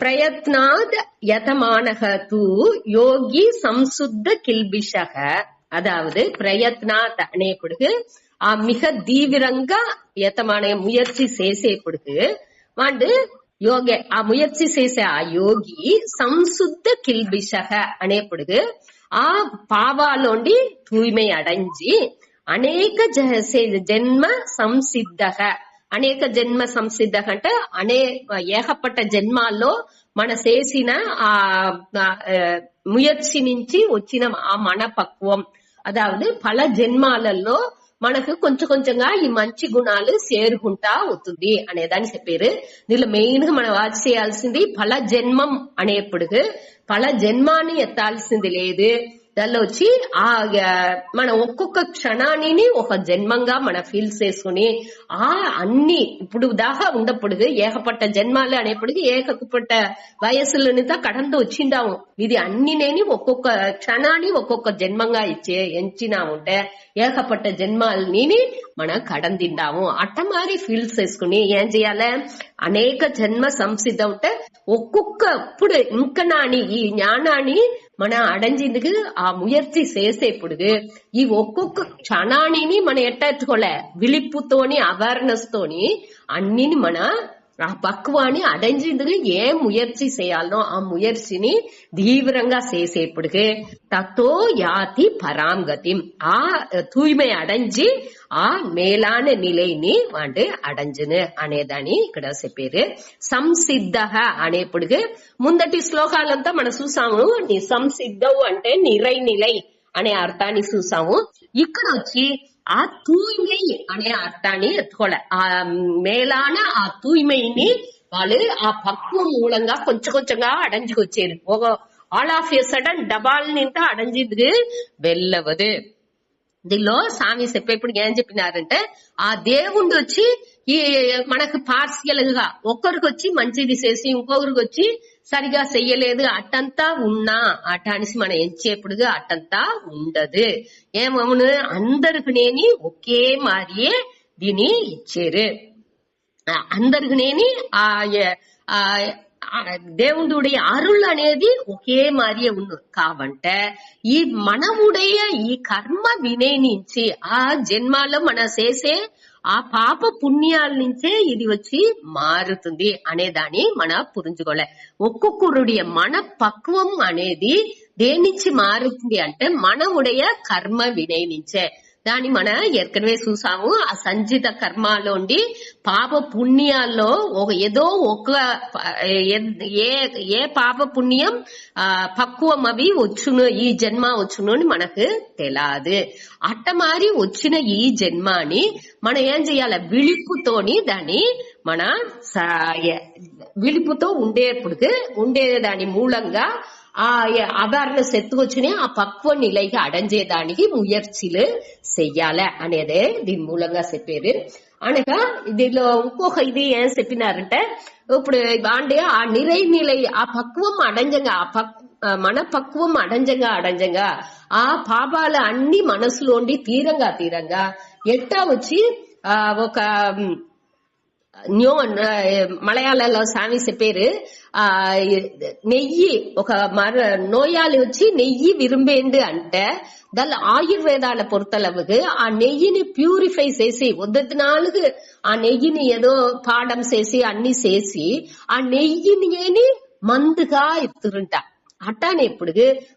ప్రయత్నాద్ యతమానః தூ யோகி சம்சுத்த கில்பிஷக. அதாவது பிரயத்னாத் అనేప్పుడు மிக தீவிரங்கா యతమాన ముయర్చి చేసేప్పుడు వాడు యోగ ఆ ముయర్చి చేసే ఆ యోగి సంశుద్ధ కిల్బిషக అనేప్పుడు ఆ పావాలోండి தூய்மை அடைஞ்சி అనేక జన్మ సంసిద్ధக. అనేక జన్మ సంసిద్ధ అంటే ఏకపట్ట జన్మాల్లో మన చేసిన ఆ ముయర్చి నుంచి వచ్చిన ఆ మన పక్వం. అదావదు పల జన్మాలలో మనకు కొంచెం కొంచెంగా ఈ మంచి గుణాలు చేరుకుంటా అవుతుంది అనేదాన్ని చెప్పారు. దీనిలో మెయిన్ గా మనం వాచ్ చేయాల్సింది పల జన్మం అనేప్పుడు పల జన్మాన్ని ఎత్తాల్సింది లేదు. దానిలో వచ్చి ఆ మన ఒక్కొక్క క్షణాన్ని ఒక జన్మంగా మన ఫీల్ చేసుకుని ఆ అన్ని ఇప్పుడు దాకా ఉన్నప్పుడు ఏకపట్ట జన్మాలు అనేప్పుడు ఏకపట్ట వయసులనితో కడంతో వచ్చిండాము. ఇది అన్ని నేను ఒక్కొక్క క్షణాన్ని ఒక్కొక్క జన్మంగా ఎంచినా ఉంటే ఏకపట్ట జన్మాలని మనం కడందిండాము. అట్ట మారి ఫీల్ చేసుకుని ఏం చేయాలి, అనేక జన్మ సంసిద్ధ ఉంటే ఒక్కొక్కప్పుడు ఇంకా నాని ఈ జ్ఞానాన్ని మన అడంజిందుకు ఆ ముయర్చి చేసేప్పుడు ఈ ఒక్కొక్క క్షణాన్ని మనం ఎట్టెట్టుకోలే విలిప్పుతోని అవేర్నెస్ తోని అన్నిని మన ఆ పక్వాన్ని అడంజిందుకు ఏ ముయర్చి చేయాలనో ఆ ముయర్చిని తీవ్రంగా చేసేప్పుడు తతో యాతి పరాంగతి. ఆ தூய்மை అడంజి ఆ మేలాన నిలైని వాడు అడంజును అనేదాన్ని ఇక్కడ చెప్పారు. సంసిద్ధ అనేప్పుడు ముందటి శ్లోకాలంతా మనం చూసాము. సంసిద్ధవు అంటే నిరై నిలై అనే అర్థాన్ని చూసాము. ఇక్కడ వచ్చి ఆ தூய்மை అనే అర్థాన్ని ఎత్తుకోలే. ఆ మేలాన ఆ தூய்மைని వాళ్ళు ఆ పక్వం మూలంగా కొంచెం కొంచెంగా అడంజుకొచ్చారు. ఒక ఆల్ ఆఫ్ ఎ సడన్ డబాల్ నింట అడంజిది వెళ్ళవదు. దీనిలో స్వామి చెప్పేప్పుడు ఏం చెప్పినారంటే ఆ దేవుడు వచ్చి ఈ మనకు పార్షియల్ గా ఒక్కరికి వచ్చి మంచిది చేసి ఇంకొకరికి వచ్చి సరిగా చెయ్యలేదు అట్టంతా ఉన్నా అట అనేసి మనం ఎంచేప్పుడు అట్టంతా ఉండదు. ఏమవును అందరికి నేని ఒకే మారియే దీని ఇచ్చారు. అందరికి నేని ఆ దేవుడుடைய అరుள் అనేది ఒకే మారియే ఉన్ను కావంటే ఈ మనవుடைய ఈ కర్మ వినే నుంచి ఆ జన్మాలో మన చేసే ఆ పాప పుణ్యాల నుంచే ఇది వచ్చి మారుతుంది అనేదాన్ని మన పురించుకోలే. ఒక్కొక్కరుடைய మన పక్వం అనేది దేనించి మారుతుంది అంటే మనవుடைய కర్మ వినే నుంచే. దాన్ని మన ఏற்கனவே చూసాము. ఆ సంచిత కర్మలోండి పాప పుణ్యాల్లో ఏదో ఒక ఏ పాప పుణ్యం పక్వం అవి వచ్చును ఈ జన్మ వచ్చును అని మనకు తెలియదు. అట్ట మారి వచ్చిన ఈ జన్మాని మనం ఏం చేయాలి, విళిపుతోని దాన్ని మన విళిపుతో ఉండేదాని మూలంగా ఆ అవేర్నెస్ ఎత్తుకొచ్చిన ఆ పక్వ నిలైకి అడంజేదానికి ముయర్చిలు చెయ్యాలి అనేదే దీని మూలంగా చెప్పారు. అనగా దీనిలో ఇంకొక ఇది ఏం చెప్పినారంటే ఇప్పుడు వాండే ఆ నిలై ఆ పక్వం అడంజంగా మన పక్వం అడంజంగా ఆ పాపాల అన్ని మనసులోండి తీరంగా ఎట్టా వచ్చి ఒక మలయాళంలో స్వామి చెప్పారు. నెయ్యి ఒక నోయాలి వచ్చి నెయ్యి విరుంబేండు అంటే దాని ఆయుర్వేదాల పొరతలవుకు ఆ నెయ్యిని ప్యూరిఫై చేసి వద్దనాలుగు ఆ నెయ్యిని ఏదో పాడం చేసి అన్ని చేసి ఆ నెయ్యిని మందుగా ఎత్తురుంట. అట్టానే ఇప్పుడు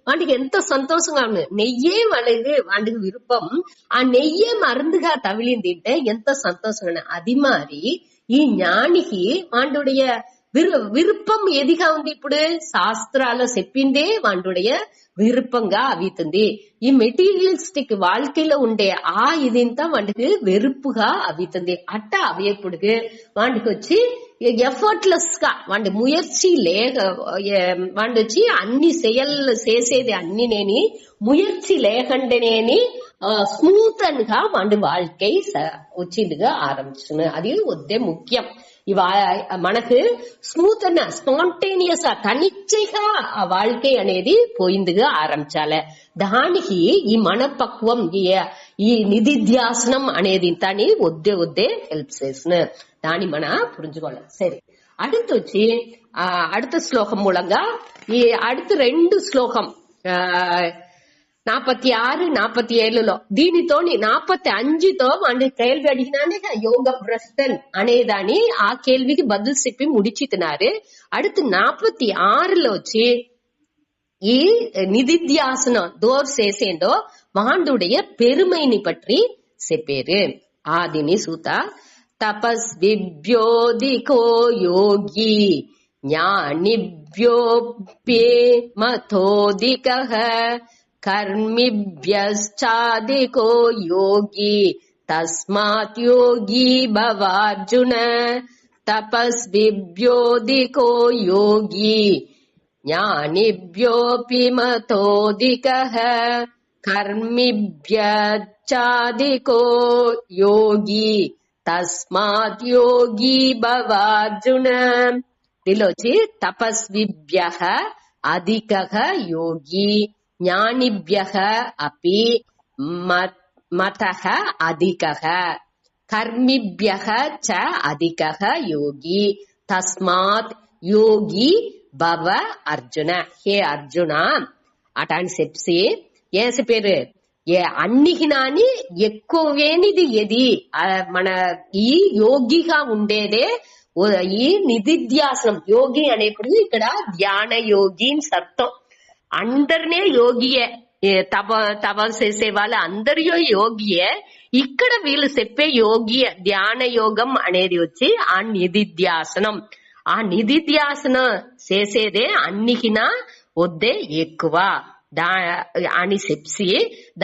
వాటికి ఎంతో సంతోషంగా ఉంది. నెయ్యే వాడికి విరుపం, ఆ నెయ్యే మరుందుగా తవిలింది తింటే ఎంతో సంతోషంగా. అది మారి ఈ జ్ఞానికి వాడుடைய విరుపం ఏదిగా ఉంది, ఇప్పుడు శాస్త్రాల్లో చెప్పిందే వాడుடைய విరుపంగా అవితుంది. ఈ మెటీరియలిస్టిక్ வாழ்க்கைలో ఉండే ఆ ఇదింతా వాడికి వెరుపుగా అవితుంది. అట్ట అవేప్పుడు వాడికి వచ్చి ఎఫర్ట్లెస్ గా వాడి ముయర్చి లేక వాడి వచ్చి అన్ని చేసేది అన్ని నేని ముయర్చి లేకుండానేని స్మూతన్ గా వాడి வாழ்க்கை వచ్చిందిగా ఆరంభించు. అది వద్దే ముఖ్యం. మనకు స్మూత్ అన్న స్పాంటేనియస్ తనిచ్చగా ఆ வாழ்க்கை అనేది పోయిందిగా ఆరంభించాలి. దానికి ఈ మనపక్వం ఈ నిధిధ్యాసనం అనేది తని వద్దే హెల్ప్ చేసిన దాన్ని మన పురించుకోవాలి. సరే, அடுத்து వచ్చి அடுத்த శ్లోకం మూలంగా ఈ அடுத்த 2 శ్లోకం 46, 47లో దీనితోని 45తో వాడిని కేள்వి అడిగినానే యోగ భ్రష్టన్ అనేదాని ఆ కేள்விக்கு பதில் చెప్పి முடிச்சிட்டுனாரு. அடுத்து 46లో వచ్చి ఈ நிதித்தியாசனம் தோர் சேசேண்டோ வாண்டுடைய பெருமைని பற்றி చెప్పారు. ఆదిని సూత తపస్విభ్యోధికో యోగి జ్ఞానిభ్యోప్యే మతోధికః కర్మిభ్యశ్చాధికో యోగి తస్మాత్ యోగి భవార్జున. తపస్విభ్యోధికో యోగి జ్ఞానిభ్యోపి మతోధికః కర్మిభ్యశ్చాధికో యోగి తస్మాత్ యోగి భవార్జున. దీనిలో వచ్చి తపస్విభ్యః అధికః యోగి జ్ఞానిభ్యః అపి మతః అధికః కర్మిభ్యః చ అధికః యోగి తస్మాత్ యోగి భవ అర్జున. హే అర్జున అటాని చెప్పి ఏం చెప్పారు? అన్నికినాని ఎక్కువేనిది ఏది మన ఈ యోగిగా ఉండేదే ఈ నిధిధ్యాసనం. యోగి అనేప్పుడు ఇక్కడ ధ్యాన యోగి అని అర్థం. అందరినే యోగియే, తప చేసే వాళ్ళ అందరియో యోగియే. ఇక్కడ వీళ్ళు చెప్పే యోగి ధ్యాన యోగం అనేది వచ్చి ఆ నిధిధ్యాసనం. ఆ నిధిధ్యాసనం చేసేదే అన్నికినా వద్దే ఎక్కువ అని చెప్పి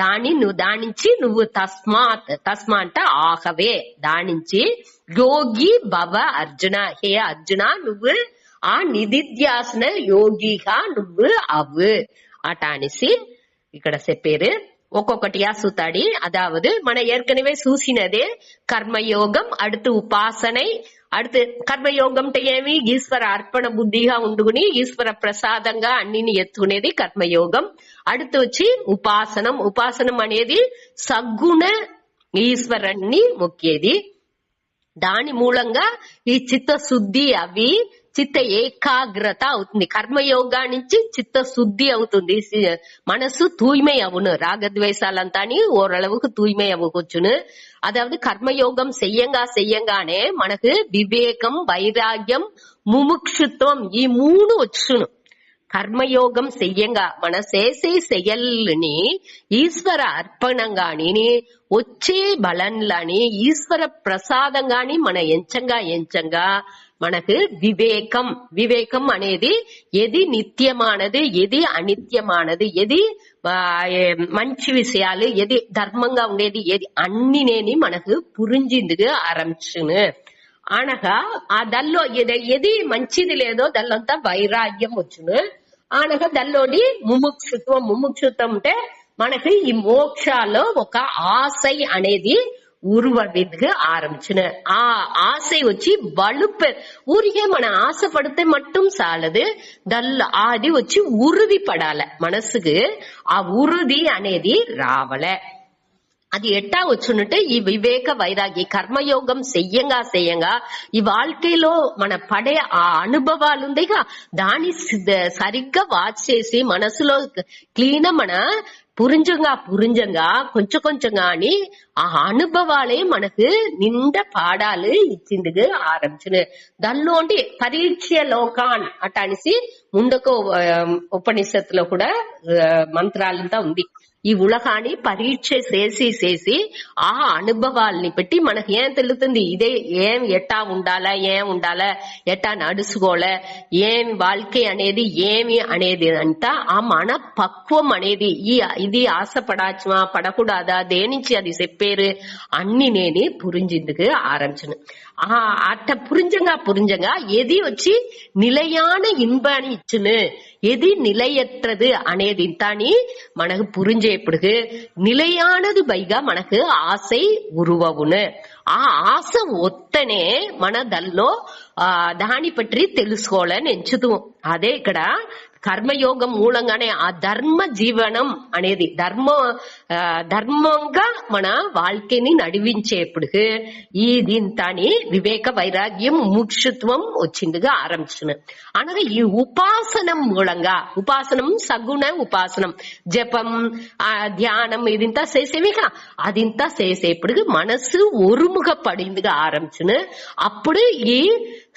దానించి నువ్వు తస్మా అంటే ఆహవే దానించి యోగి భవ అర్జున. హే అర్జున నువ్వు ఆ నిధిధ్యాసన యోగిగా నువ్వు అవ్వు అట అనేసి ఇక్కడ చెప్పారు. ఒక్కొక్కటిயா சுத்தாடி. அதாவது మన ஏற்கனவே చూసినదే కర్మయోగం, அடுத்து ఉపాసனை, அடுத்து కర్మయోగం అంటే ఏమి ఈశ్వర అర్పణ బుద్ధిగా ఉండుకుని ఈశ్వర ప్రసాదంగా అన్నిని ఎత్తుకునేది కర్మయోగం. அடுத்து వచ్చి ఉపాసనం. ఉపాసనం అనేది సగుణ ఈశ్వరుణ్ణి మొక్కేది. దాని మూలంగా ఈ చిత్తశుద్ధి అవి చిత్త ఏకాగ్రత అవుతుంది. కర్మయోగా నుంచి చిత్త శుద్ధి అవుతుంది. మనసు தூய்மை అవును. రాగద్వేషాలంతా ఓరளவுக்கு தூய்மை అవ్వకొచ్చును. அதாவது కర్మయోగం చెయ్యంగానే మనకు వివేకం, వైరాగ్యం, ముముక్షుత్వం ఈ 3 వచ్చును. కర్మయోగం చెయ్యంగా మన చేసే செயల్ని ఈశ్వర అర్పణంగాని వచ్చే బలంలాని ఈశ్వర ప్రసాదంగాని మన ఎంచంగా మనకు వివేకం అనేది ఏది నిత్యమానది, ఏది అనిత్యమానది, ఏది మంచి విషయాలు, ఏది ధర్మంగా ఉండేది, ఏది అన్నినేని మనకు పురింజిందుకు ఆరంభించును. అనగా ఆ దల్లో ఏది మంచిది లేదో దల్లంతా వైరాగ్యం వచ్చును. అనగా దల్లోని ముముక్షుత్వం అంటే మనకి ఈ మోక్షాలో ఒక ఆశై అనేది உருவதுக்கு ஆரம்பிச்சுன்னு. ஆசை வச்சு வலுப்ப ஊரிகே మన ఆశపడితే மட்டும் చాలదు. అది వచ్చి ఉరుదిపడాల. మనసుకు ఆ ఉరుది అనేది రావల. అది ఎట్టా వచ్చునంటే ఈ వివేక వైరాగి కర్మయోగం చెయ్యంగా ఈ வாழ்க்கைలో మన పడే ఆ అనుభవాలు ఉందిగా దాని సరిగ్గా వాచ్ చేసి మనసులో క్లీన్ మన పురింజంగా కొంచెంగాని ఆ అనుభవాలే మనకు నిండా పాడాలు ఇచ్చిందుకు ఆరంభించును. దానిలోంటి పరీక్ష లోకాన్ అట అనేసి ముందుకు ఉపనిషత్తులో కూడా మంత్రాలంతా ఉంది. ఈ ఉలగాని పరీక్ష చేసి ఆ అనుభవాల్ని పెట్టి మనకు ఏం తెలుస్తుంది, ఇదే ఏం ఎట్టా ఉండాలా, ఎట్టా నడుచుకోలే, ఏం வாழ்க்கை అనేది ఏమి అనేది అంతా ఆ మన పక్వం అనేది ఇది ఆశపడాచుమా పడకూడదా దేనించి అది చెప్పారు అన్ని నేనే పురింజిందుకు ఆరంభించను. అట్ట పురింజంగా ఎది వచ్చి నిలయాన இன்பானி ఇచ్చును, எது நிலையற்றது అనేది ఇంతాని మనకు పురింజేప్పుడు నిలయానది పైగా మనకు ఆశை ఉరువవును. ఆ ఆశ ఒత్తనే మన దల్లో దాని పట్టి తెలుసుకోవాలని ఎంచుతూ అదే ఇక్కడ కర్మయోగం మూలంగానే ఆ ధర్మ జీవనం అనేది ధర్మంగా మన வாழ்க்கைని నడివించేప్పుడు ఈ దీంతాని వివేక వైరాగ్యం ముముక్షుత్వం వచ్చిందిగా ఆరంభించిన అనగా ఈ ఉపాసనం మూలంగా ఉపాసనం సగుణ ఉపాసనం జపం ధ్యానం ఇదింతా చేసేవిగా అదింతా చేసేప్పుడు మనసు ఒరుముగపడిందిగా ఆరంభించిన అప్పుడు ఈ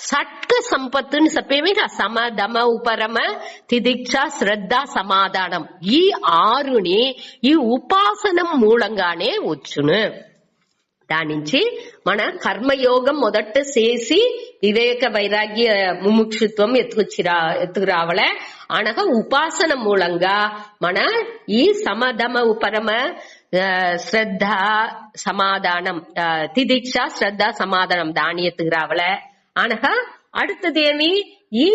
షట్క సంపత్తుని చెప్పేవిగా సమ దమ ఉపరమ తిదిక్ష శ్రద్ధ సమాధానం ఈ ఆరుని ఈ ఉపాసనం మూలంగానే వచ్చును. దాని నుంచి మన కర్మయోగం మొదట చేసి వివేక వైరాగ్య ముముక్షుత్వం ఎత్తుకురావలే అనగా ఉపాసన మూలంగా మన ఈ సమధమ ఉపరమ శ్రద్ధ సమాధానం తిదీక్ష శ్రద్ధ సమాధానం దాని ఎత్తుకురావలే అనగా அடுத்ததேమి ఈ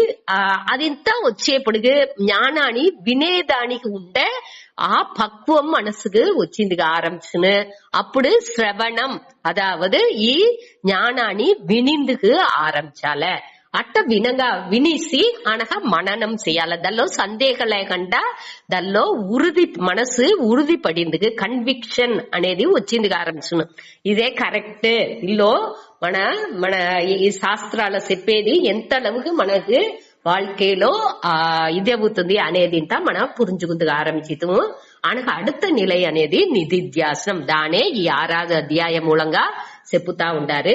అదింతా వచ్చేప్పుడు జ్ఞానాన్ని వినేదానికి ఉండే ఆ పక్వం మనసుకు వచ్చిందిగా ఆరంభించిన అప్పుడు శ్రవణం అదావదు ఈ జ్ఞానాన్ని వినిందుకు ఆరంభించాల అట్ట వినిసి అనగా మననం చేయాలి దానిలో సందేహం లేకుండా దానిలో మనసు ఉరుది పడింది కన్విక్షన్ అనేది వచ్చిందిగా ఆరంభించిన ఇదే కరెక్ట్ ఇల్లో మన ఈ శాస్త్రాల చెప్పేది ఎంతஅளவுக்கு మనకు வாழ்க்கையிலோ ఇది అవుతుంది అనేది మన పురించుకుందుకు ఆరంభించము అనగా அடுத்த நிலை అనేది నిధిధ్యాసనం దానే ఈ 6వ అధ్యాయం మూలంగా చెప్పుతా ఉండారు.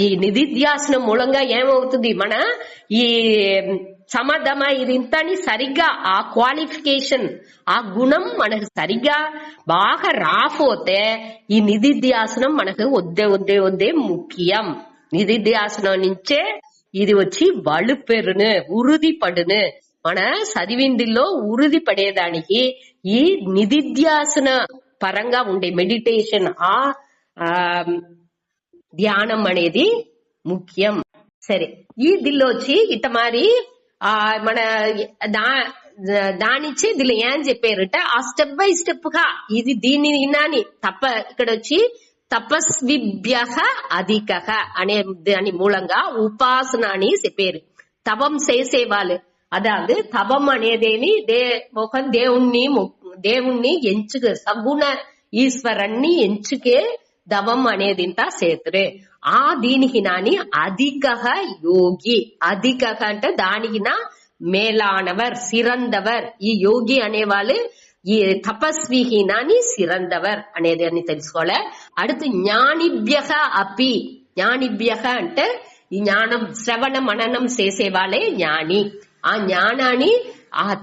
ఈ నిధిధ్యాసనం మూలంగా ఏమవుతుంది మన ఈ సమధమ ఇదింతని సరిగ్గా ఆ క్వాలిఫికేషన్ ఆ గుణం మనకు సరిగ్గా బాగా రాపోతే ఈ నిధిధ్యాసనం మనకు వద్దే ముఖ్యం. నిధిధ్యాసనం నుంచే ఇది వచ్చి వలుపెరును ఉరుది పడును మన చదివిందిలో ఉరుది పడేదానికి ఈ నిధిధ్యాసన పరంగా ఉండే మెడిటేషన్ ఆ ధ్యానం అనేది ముఖ్యం. సరే ఈ దిల్లో వచ్చి ఇట మరి మన దానిచ్చి దీనిలో ఏం చెప్పారట ఆ స్టెప్ బై స్టెప్ గా ఇది దీన్ని వినాని తప్ప ఇక్కడ వచ్చి తపస్విభ్య అధిక అనే దాని మూలంగా ఉపాసన అని చెప్పారు. తపం చేసేవాళ్ళు అదాదు తపం అనేదేమి ఒక దేవుణ్ణి ఎంచుకు సగుణ ఈశ్వరాన్ని ఎంచుకే దవం అనేది ఇంత చేతురే ఆ దీనికి నాని అధిక యోగి అధిక అంటే దానికి నా మేలానవర్ సిరందవర్ ఈ యోగి అనేవాళ్ళు ఈ తపస్వికి నాని సిరందవర్ అనేది అని తెలుసుకోవాలి. அடுத்து జ్ఞానిభ్య అపి జ్ఞానిభ్య అంటే ఈ జ్ఞానం శ్రవణ మననం చేసేవాళ్ళే జ్ఞాని. ఆ జ్ఞానాన్ని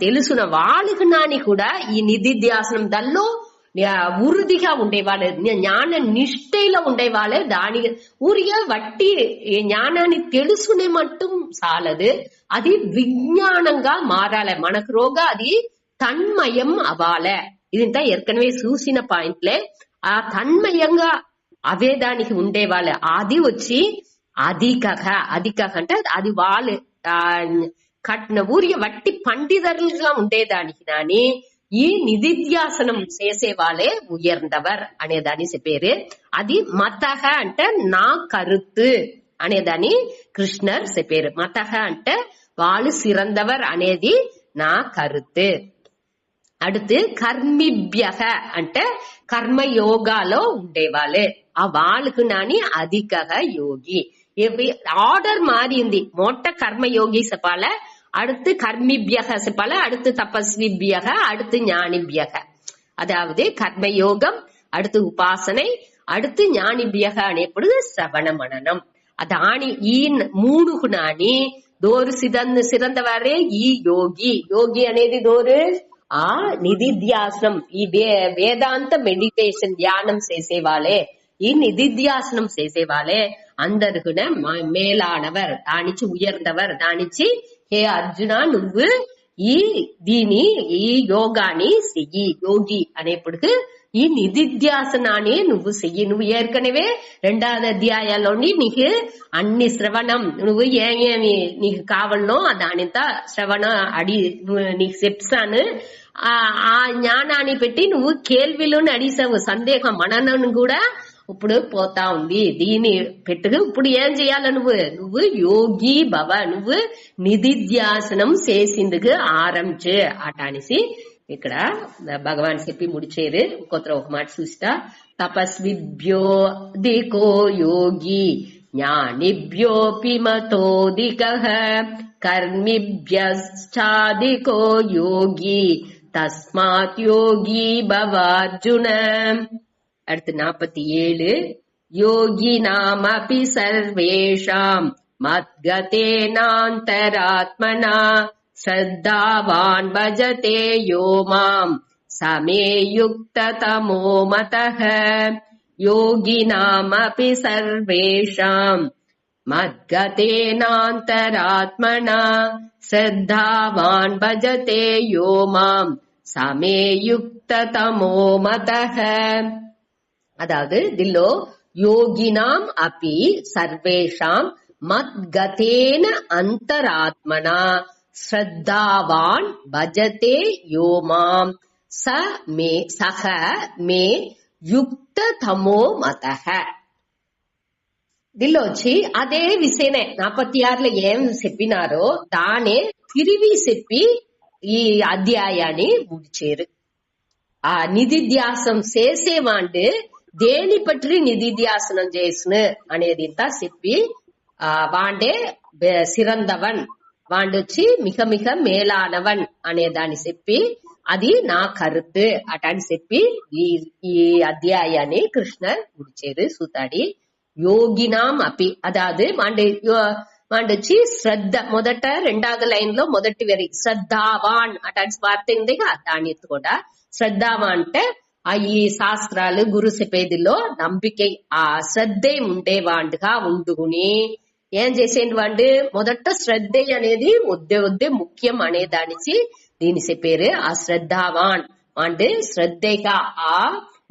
తెలుసున్న వాళ్ళకి నాని కూడా ఈ నిధిధ్యాసనం దానిలో ఉరుదిగా ఉండేవాళ్ళు జ్ఞాన నిష్ఠలో ఉండేవాళ్ళే దాని ఊరిగా వట్టి జ్ఞానాన్ని తెలుసుకునే మట్టం చాలదు అది విజ్ఞానంగా మారాలి మనకు రోగా అది తన్మయం అవ్వాలే. ఇదంతా ఏర్కనవే చూసిన పాయింట్లే ఆ తన్మయంగా అవేదానికి ఉండేవాళ్ళే అది వచ్చి అధిక అంటే అది వాళ్ళు కట్న ఊరిగా వట్టి పండితులుగా ఉండేదానికి నాని ఈ నిధిధ్యాసనం చేసే వాళ్ళే ఉయర్ந்தவர் అనేదాన్ని చెప్పారు. అది మతహ అంటే నా కరుతు అనేదాన్ని కృష్ణర్ చెప్పారు. మతహ అంటే వాళ్ళు సిరందవర్ అనేది నా కరుతు. அடுத்து కర్మిభ్య అంటే కర్మయోగాలో ఉండేవాళ్ళే ఆ వాళ్ళకు నాని అధిక యోగి ఆర్డర్ మారింది. మొట్ట కర్మయోగి చెప్పాల அடுத்து கர்மிபியக செப்பல அடுத்து தபஸ்விபியக அடுத்து ஞானிபியக அதாவது கர்மயோகம் அடுத்து உபாசனை அடுத்து ஞானிபியக అనేప్పుడు శ్రవణ మననం అదాని ఈ మూడుకు నాని దోరు సిరందవారే ఈ యోగి అనేది దోరు ఆ నిధిధ్యాసనం ఈ వేదాంత మెడిటేషన్ ధ్యానం చేసేవాళ్ళే ఈ నిధిధ్యాసనం చేసేవాళ్ళే అందరు మేలానవర్ దానిచి ఉయర్ந்தவர் దానిచి హే అర్జున నువ్వు ఈ యోగాని చెయ్యి యోగి అనేప్పుడు ఈ నిధిధ్యాసనాన్ని నువ్వు చెయ్యి. నువ్వు ఏర్కనవే 2వ అధ్యాయాల్లోని నీకు అన్ని శ్రవణం నువ్వు ఏమేమి నీకు కావాలనో దానింత శ్రవణ నీకు చెప్తాను. ఆ జ్ఞానాన్ని పెట్టి నువ్వు కేల్విలోని అడిసావు సందేహం మననను కూడా ఇప్పుడు పోతా ఉంది. దీని పెట్టుకు ఇప్పుడు ఏం చేయాల నువ్వు యోగి భవ, నువ్వు నిధిధ్యాసనం చేసిందుకు ఆరంభించే అట అనేసి ఇక్కడ భగవాన్ చెప్పి ముడిచేరు. ఇంకొత్ర ఒక మాట చూస్తా, తపస్విభ్యో దికో యోగి జ్ఞానిభ్యోపి మతోదికః కర్మిభ్యశ్చాదికో యోగి తస్మాత్ యోగి భవార్జున. அடுத்து 47, யோகினாமபி சர்வேஷாம் மத்கதேனாந்தராத்மனா ஸ்ரத்தாவான் பஜதே யோ மாம் சமே யுக்ததமோ மதஹ. யோகினாமபி சர்வேஷாம் மத்கதேனாந்தராத்மனா ஸ்ரத்தாவான் பஜதே யோ மாம் சமே யுக்ததமோ மதஹ. அதாவது தில்லோ யோகினாம் அபி சர்வேஷாம் மத்கதேன அந்தராத்மனா ஸ்ரத்தாவான் பஜதே யோமாம் சக மே யுக்த தமோ மதஹ. దిల్లోచ్చి అదే విషయనే 46లో ఏం చెప్పినారో దానే తిరిగి చెప్పి ఈ అధ్యాయాన్ని ముడిచేరు. ఆ నిధిధ్యాసం చేసేవాండు దేని పట్రి నిధిధ్యాసనం చేసిన అనేది ఇంత చెప్పి వాండే సిరందవన్, వాండొచ్చి మిక మిక మేలానవన్ అనే దాన్ని చెప్పి అది నా కరుతు అటని చెప్పి ఈ అధ్యాయాన్ని కృష్ణర్ ముడిచేరు సూతాడి. యోగినాం అపి, అదాదు వాండొచ్చి శ్రద్ధ మొదట 2వ లైన్ లో మొదటి వరి శ్రద్ధావాన్ అటాంటి వార్త ఉందిగా దాన్ని కూడా శ్రద్ధావాన్ అంటే ఈ శాస్త్రాలు గురు చెప్పేదిలో నంబికై ఆ శ్రద్ధ ఉండేవాండుగా ఉండుకుని ఏం చేసేంటి వాండు మొదట శ్రద్ధ అనేది వద్దే ముఖ్యం అనే దానికి దీని చెప్పారు. ఆ శ్రద్ధావాన్ అంటే శ్రద్ధగా ఆ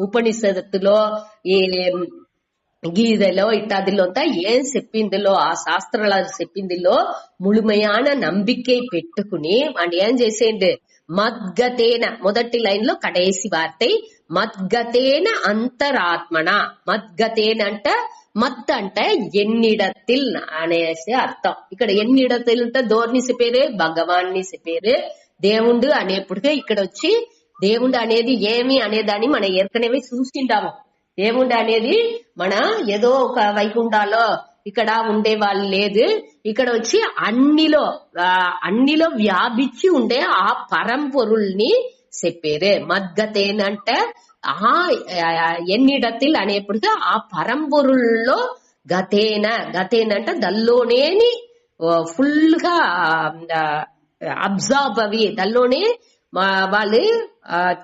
ఉపనిషత్తులో ఈ గీదలో ఇట్టాదిలో అంతా ఏం చెప్పిందిలో ఆ శాస్త్రాలు చెప్పిందిలో ముழுமையான நம்பிக்கை పెట్టుకుని వాడు ఏం చేసేండి మద్గతేన మొదటి లైన్ లో కడేసి వార్త మద్గతేన అంతరాత్మన. మద్గతేన అంటే మత్ అంటే ఎన్నిడத்தில் అనేసి అర్థం. ఇక్కడ ఎన్నిడத்தில் అంటే దోర్ని చెప్పారు, భగవాన్ని చెప్పారు. దేవుడు అనేప్పటికే ఇక్కడ వచ్చి దేవుడు అనేది ఏమి అనేదాన్ని మనం ఏర్కనేవి చూసింటాము. దేవుడు అనేది మన ఏదో ఒక వైకుంఠాలో ఇక్కడ ఉండే వాళ్ళు లేదు, ఇక్కడ వచ్చి అన్నిలో వ్యాపించి ఉండే ఆ పరంపొరుల్ని చెప్పారు. మద్గతేనంటే ఆ ఎన్నిడத்தில் అనేప్పటికీ ఆ పరంపొరుల్లో గతేనంటే దల్లోనేని ఫుల్ గా అబ్జర్వ్ అవి దల్లోనే వాళ్ళు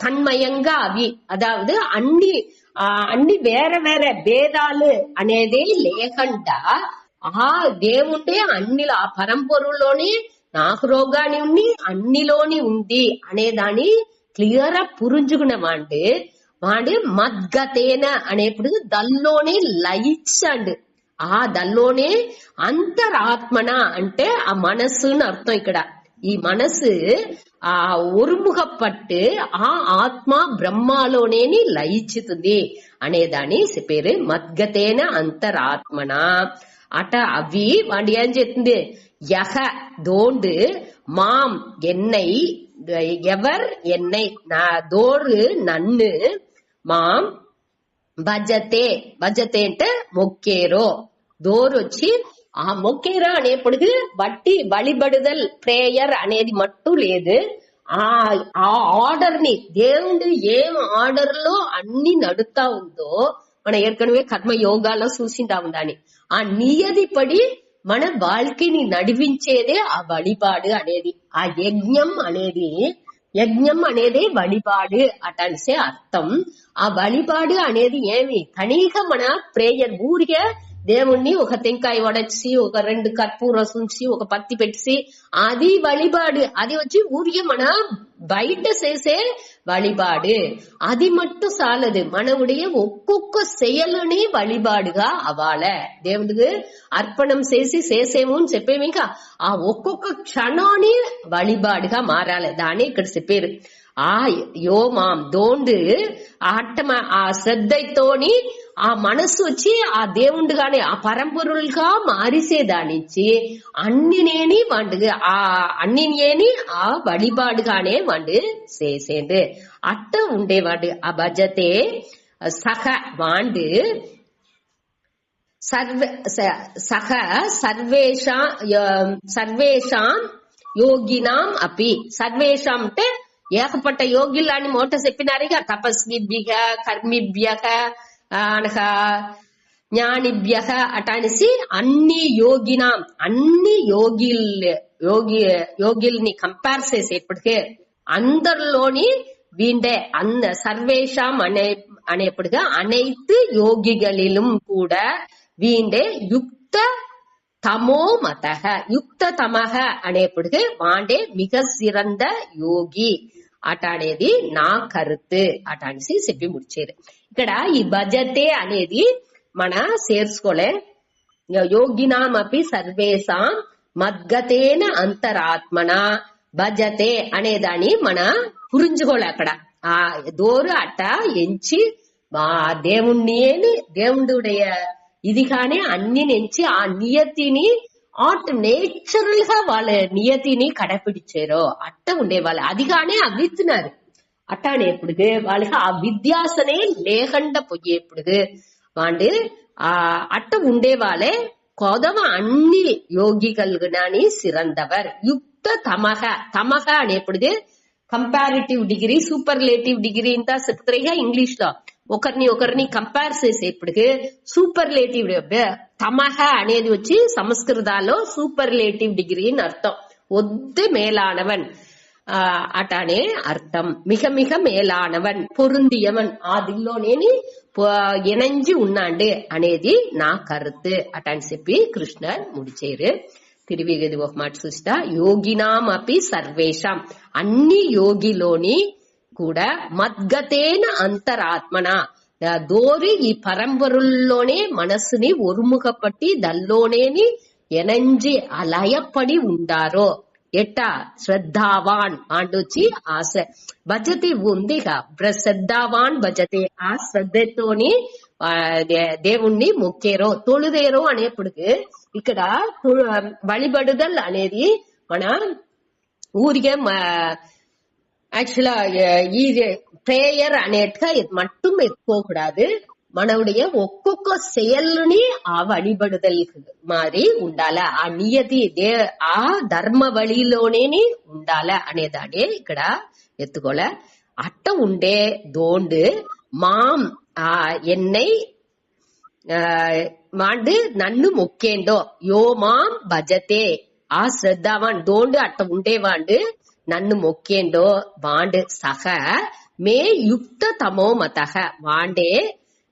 తన్మయంగా అవి అదావదు అన్ని వేరే వేరే భేదాలు అనేది లేకుండా ఆ దేవుడే అన్నిలో ఆ పరంపరలోని నాకు రోగాని ఉంది అన్నిలోని ఉంది అనేదాన్ని క్లియర్ గా పురుంజుకున్న వాడు మద్గతేన అనేప్పుడు దల్లోనే లయించండు. ఆ దల్లోనే అంతరాత్మన అంటే ఆ మనస్సుని అర్థం. ఇక్కడ ఈ మనసు ఆ ఒరుముగపట్టు ఆ ఆత్మ బ్రహ్మలోనే లయించుతుంది అనేదాన్ని చెప్పారు. మద్గతేన అంతరాత్మన అట అవి వాడు ఏం చేస్తుంది యహ దోండు మాం ఎన్నై ఎవర్ ఎన్నై నా దోరు నన్ను మాం భజతే అంటే మొక్కేరో దోరు వచ్చి ఆ మొక్కేరా అనేప్పటికి బట్టి బలిబడుదల్ ప్రేయర్ అనేది మట్టు లేదు. ఆ ఆర్డర్ ని దేవుడు ఏం ఆర్డర్ లో అన్ని నడుతా ఉందో మన ఏర్కనవే కర్మ యోగాలో చూసింటాము. దాన్ని ఆ నియది పడి మన வாழ்க்கைని నడిపించేదే ఆ వழிபாடு అనేది. ఆ యజ్ఞం అనేది వழிபாடு అటనిసే అర్థం. ఆ వழிபாடு అనేది ఏమి కనీసం మన ప్రేయర్ ఊరికే దేవుణ్ణి ఒక టెంకాయ వడచి ఒక 2 కర్పూరం ఉంచి ఒక పత్తి పెట్టి అది వழிபாடு. అది వచ్చి ఊరికే మన బయట చేసే వழிபாடு. అది మట్టు చాలదు, మనవుடைய ఒక్కొక్క செயలుని వழிபாடுగా అవ్వాల. దేవుడికి అర్పణం చేసేమో అని చెప్పేమి ఇంకా ఆ ఒక్కొక్క క్షణాన్ని వழிபாடுగా మారాలి. దాన్ని ఇక్కడ చెప్పారు. ఆ యోమాం దోండు ఆ శ్రద్ధతోని ఆ మనస్సు వచ్చి ఆ దేవుడుగానే ఆ పరంపొరులుగా మారిసేదానిచ్చి అన్నినేని వాండు ఆ అన్నినేని ఆ వழிபாடுగానే వాండు చేసేది అట్ట ఉండేవాడు ఆ భజతే సహ వాండు సహ సర్వేషాం యోగినాం అపి సర్వేషాం అంటే ఏకపట్ట యోగిలాని మోట చెప్పినారుగా తపస్విభ్య కర్మిభ్య అనగా జ్ఞానిభ్య అటనేసి అన్ని యోగినాం అన్ని యోగిల్ని కంపేర్ చేసేప్పటికే అందరిలోని వీండే సర్వేషాం అనేప్పటిగా అனைத்து యోగిகளிலும் கூட వీండే యుక్త తమో మతః యుక్త తమః అనేప్పటికి వాండే మిగ సిరంద యోగి అట అనేది నా కరుతు అట అనేసి చెప్పి ముడిచేది. ఇక్కడ ఈ భజతే అనేది మన చేర్చుకోలే యోగినామపి సర్వేషాం మద్గతేన అంతరాత్మన భజతే అనేదాన్ని మన పురించుకోలే. అక్కడ ఆ దోరు అట్ట ఎంచి దేవుడుடைய ఇదిగానే అన్ని నుంచి ఆ నియతిని నేచురల్ గా వాళ్ళ నియతిని కడపిడిచారో అట్ట ఉండేవాళ్ళు. అదిగానే అవిస్తున్నారు అట్ట అనేప్పుడు వాళ్ళకి ఆ విద్యాసనే లేకుండా పోయేప్పుడు వాళ్ళు ఆ అట్ట ఉండేవాళ్ళే కొదవ అన్ని యోగికల్గునాని సిరందవర్ యుక్త తమహ తమహ అనేప్పుడు కంపారిటివ్ డిగ్రీ సూపర్లేటివ్ డిగ్రీ ఇంత చెప్తారుగా ఇంగ్లీష్ లో ఒకరిని కంపేర్ చేసేప్పటికి సూపర్లేటివ్ తమహ అనేది వచ్చి సంస్కృతాల్లో సూపర్లేటివ్ డిగ్రీ అని అర్థం. ఒద్దు మేలానవన్ అటనే అర్థం. మిగ మిగ మేలానవన్ పొరుందియవన్ ఆదిలోనేని ఇణంజి ఉన్నాండు అనేది నా కరుతు అటని చెప్పి కృష్ణర్ ముడిచేరు. తిరివిగది ఒక మాట చూస్తా యోగినాం అపి సర్వేషాం అన్ని యోగిలోని కూడా మద్గతేన అంతరాత్మన దోరి ఈ పరంపరుల్లోనే మనస్సుని ఒరుముఖపట్టి దల్లోనేని ఎనంజి అలయపడి ఉండారో ఎట్టా శ్రద్ధావాన్ అంటొచ్చి ఆశ భజతి ఉందిగా శ్రద్ధావాన్ భజతే ఆ శ్రద్ధతోని దేవుణ్ణి మొక్కేరో తొలుదేరో అనేప్పటికి ఇక్కడ వழிபடுதல் అనేది మన ఊరికే ஆக்சுவலா பிரேயர் అనేట్టుగా இது மட்டும் எத்துக்கூடாது. మనவுடைய ఒక్కొక్క செயல்ని ఆ వழிபடுதலுக்கு మారి ఉండాల. ఆ నియతి ఆ ధర్మ వழிలోనే ఉండాల అనేదాన్ని ఇక్కడ ఎత్తుకోలే. అట్ట ఉండే దోండు మాం ఎన్నై మాండు నన్ను మొక్కేండో యో మాం భజతే ఆ శ్రద్ధావాన్ దోండు అట్ట ఉండేవాండు నన్ను మొక్కేండో వాండు సహ మే యుక్త తమో మతః వాండే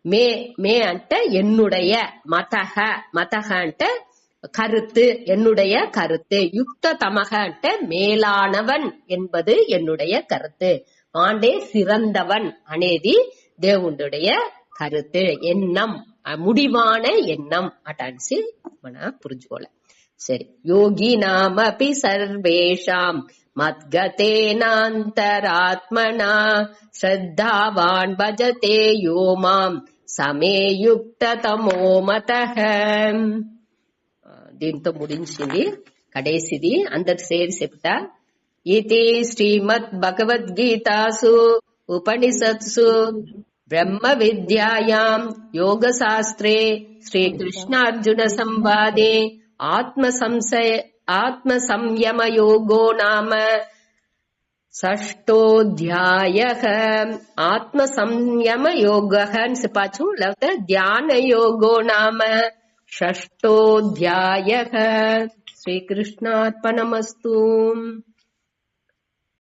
మే మే అంటే ఎన్నుடைய మతః అంటే கருத்து என்னுடைய கருத்து யுக்த தமக అంటే மேலானவன் என்பது என்னுடைய கருத்து வாண்டே சிறந்தவன் అనేది దేవుడుடைய కరుతు ఎన్నం முடிவான ఎన్నం అటన్సి మన పురుజుకోలే. సరే యోగినామపి సర్వేషాం మద్గతేనాంతరాత్మనా శ్రద్ధావాన్ భజతే యో మాం సమే యుక్త తమో మతః. దీంతో ముడించింది కడేసిది అందరు సేరి చెప్తా. ఇది శ్రీమద్ భగవద్గీతాసు ఉపనిషత్సు బ్రహ్మ విద్యాయాం యోగ శాస్త్రే శ్రీకృష్ణార్జున సంవాదే ఆత్మ సంయమ యోగో నామ షష్టోధ్యాయః. ఆత్మ సంయమ యోగః అని చెప్పచ్చు, లేకపోతే ధ్యాన యోగో నామ షష్టోధ్యాయః. శ్రీకృష్ణార్పణమస్తు.